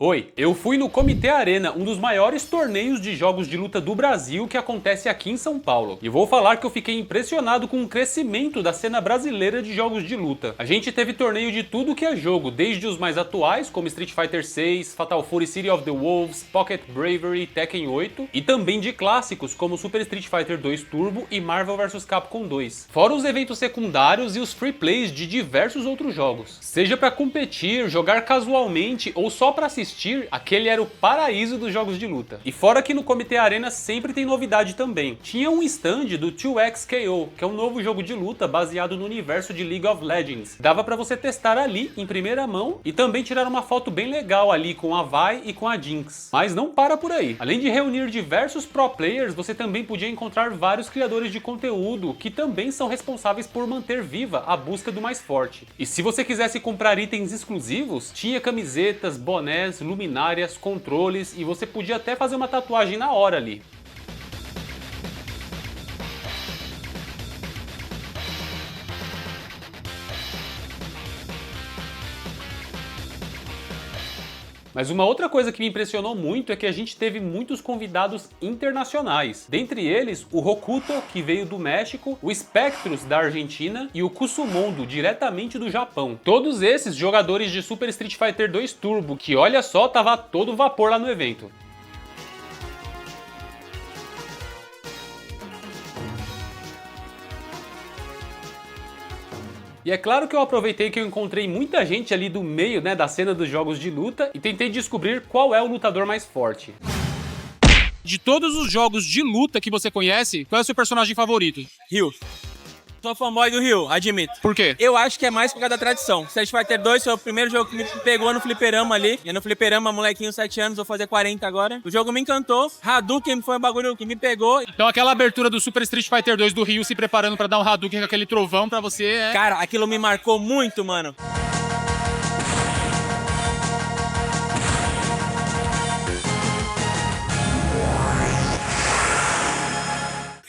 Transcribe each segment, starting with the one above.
Oi, eu fui no Comitê Arena, um dos maiores torneios de jogos de luta do Brasil que acontece aqui em São Paulo. E vou falar que eu fiquei impressionado com o crescimento da cena brasileira de jogos de luta. A gente teve torneio de tudo que é jogo, desde os mais atuais, como Street Fighter 6, Fatal Fury City of the Wolves, Pocket Bravery, Tekken 8, e também de clássicos como Super Street Fighter 2 Turbo e Marvel vs Capcom 2. Fora os eventos secundários e os free plays de diversos outros jogos. Seja para competir, jogar casualmente ou só para assistir, aquele era o paraíso dos jogos de luta. E fora que no Comitê Arena sempre tem novidade também. Tinha um stand do 2XKO, que é um novo jogo de luta baseado no universo de League of Legends. Dava pra você testar ali, em primeira mão, e também tirar uma foto bem legal ali com a Vi e com a Jinx. Mas não para por aí. Além de reunir diversos pro players, você também podia encontrar vários criadores de conteúdo que também são responsáveis por manter viva a busca do mais forte. E se você quisesse comprar itens exclusivos, tinha camisetas, bonés, luminárias, controles, e você podia até fazer uma tatuagem na hora ali. Mas uma outra coisa que me impressionou muito é que a gente teve muitos convidados internacionais. Dentre eles, o Hokuto, que veio do México, o Spectrus, da Argentina, e o Kusumondo, diretamente do Japão. Todos esses jogadores de Super Street Fighter 2 Turbo, que olha só, tava a todo vapor lá no evento. E é claro que eu aproveitei que eu encontrei muita gente ali do meio, da cena dos jogos de luta e tentei descobrir qual é o lutador mais forte. De todos os jogos de luta que você conhece, qual é o seu personagem favorito? Ryu. Sou fanboy do Ryu, admito. Por quê? Eu acho que é mais por causa da tradição. Street Fighter 2 foi o primeiro jogo que me pegou no fliperama ali. E no fliperama, molequinho, 7 anos, vou fazer 40 agora. O jogo me encantou. Hadouken foi um bagulho que me pegou. Então aquela abertura do Super Street Fighter 2 do Ryu se preparando pra dar um Hadouken com aquele trovão pra você é... Cara, aquilo me marcou muito, mano.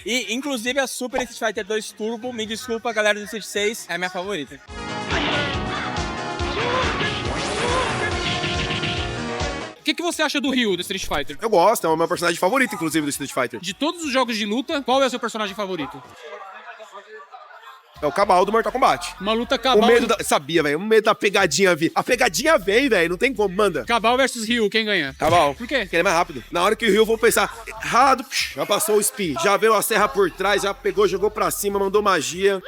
E, inclusive, a Super Street Fighter 2 Turbo, me desculpa, galera do Street 6, é a minha favorita. O que você acha do Ryu, do Street Fighter? Eu gosto, é o meu personagem favorito, inclusive, do Street Fighter. De todos os jogos de luta, qual é o seu personagem favorito? É o Cabal do Mortal Kombat. Uma luta cabal... O medo da... Sabia, velho. O medo da pegadinha vir. A pegadinha vem, velho. Não tem como. Manda. Cabal versus Ryu, quem ganha? Cabal. Por quê? Porque ele é mais rápido. Na hora que o Ryu for pensar errado, já passou o spin. Já veio a serra por trás, já pegou, jogou pra cima, mandou magia.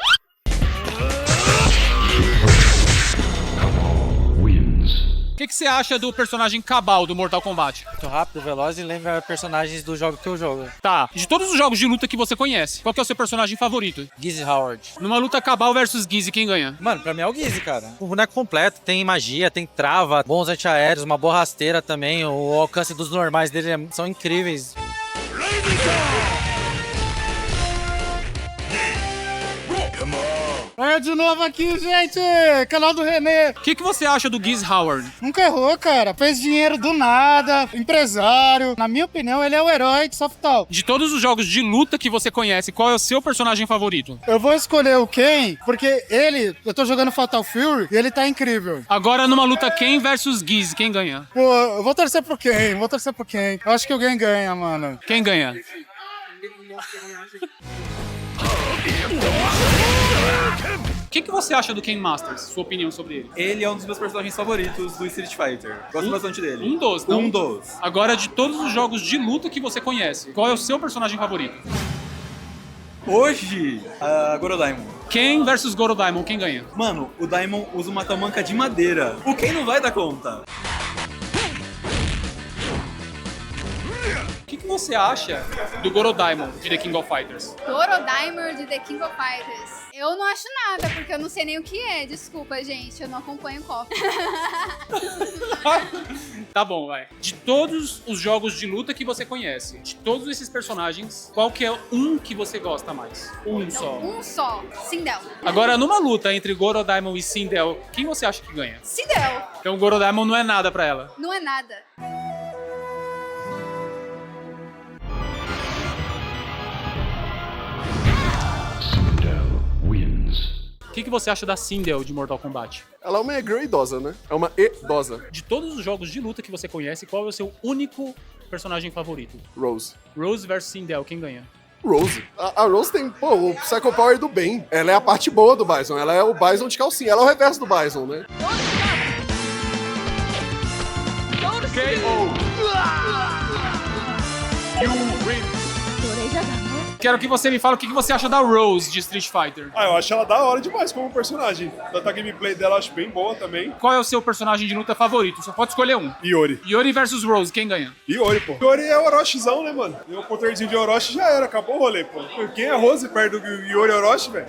O que você acha do personagem Cabal do Mortal Kombat? Muito rápido, veloz e lembra personagens do jogo que eu jogo. Tá, de todos os jogos de luta que você conhece, qual que é o seu personagem favorito? Gizzy Howard. Numa luta Cabal versus Gizzy, quem ganha? Mano, pra mim é o Gizzy, cara. O boneco completo, tem magia, tem trava, bons antiaéreos, uma boa rasteira também. O alcance dos normais dele são incríveis. É de novo aqui, gente! Canal do Renê. O que você acha do Giz Howard? Nunca errou, cara. Fez dinheiro do nada, empresário. Na minha opinião, ele é o herói de Softal. De todos os jogos de luta que você conhece, qual é o seu personagem favorito? Eu vou escolher o Ken, porque eu tô jogando Fatal Fury e ele tá incrível. Agora numa luta Ken versus Giz, quem ganha? Pô, eu vou torcer pro Ken, Eu acho que alguém ganha, mano. Quem ganha? O que você acha do Ken Masters? Sua opinião sobre ele? Ele é um dos meus personagens favoritos do Street Fighter. Gosto bastante dele. Um dos, não? Um dos. Agora, de todos os jogos de luta que você conhece, qual é o seu personagem favorito? Hoje, a Gorodaimon. Ken versus Goro Daimon, quem ganha? Mano, o Daimon usa uma tamanca de madeira. O Ken não vai dar conta. O que você acha do Goro Daimon de The King of Fighters? Gorodaimon de The King of Fighters. Eu não acho nada, porque eu não sei nem o que é. Desculpa, gente, eu não acompanho o KOF. Tá bom, vai. De todos os jogos de luta que você conhece, de todos esses personagens, qual que é um que você gosta mais? Um só. Um só, Sindel. Agora, numa luta entre Goro Daimon e Sindel, quem você acha que ganha? Sindel. Então, Goro Daimon não é nada pra ela. Não é nada. que você acha da Sindel de Mortal Kombat? Ela é uma e-girl idosa, né? É uma idosa. De todos os jogos de luta que você conhece, qual é o seu único personagem favorito? Rose. Rose versus Sindel, quem ganha? Rose. A Rose tem, pô, o Psycho Power do bem. Ela é a parte boa do Bison. Ela é o Bison de calcinha. Ela é o reverso do Bison, né? Quero que você me fale o que você acha da Rose de Street Fighter. Ah, eu acho ela da hora demais como personagem. Tanto a gameplay dela eu acho bem boa também. Qual é o seu personagem de luta favorito? Só pode escolher um. Iori. Iori versus Rose, quem ganha? Iori, pô. Iori é o Orochizão, né, mano? E o poderzinho de Orochi já era, acabou o rolê, pô. Quem é Rose perto do Iori e Orochi, velho?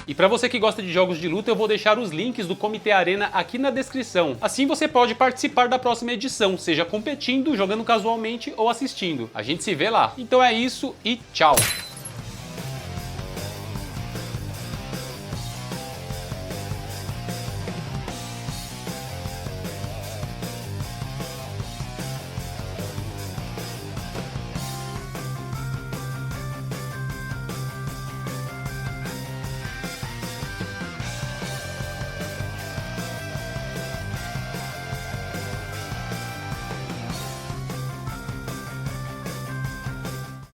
E pra você que gosta de jogos de luta, eu vou deixar os links do Comitê Arena aqui na descrição. Assim você pode participar da próxima edição, seja competindo, jogando casualmente ou assistindo. A gente se vê lá. Então é isso e tchau!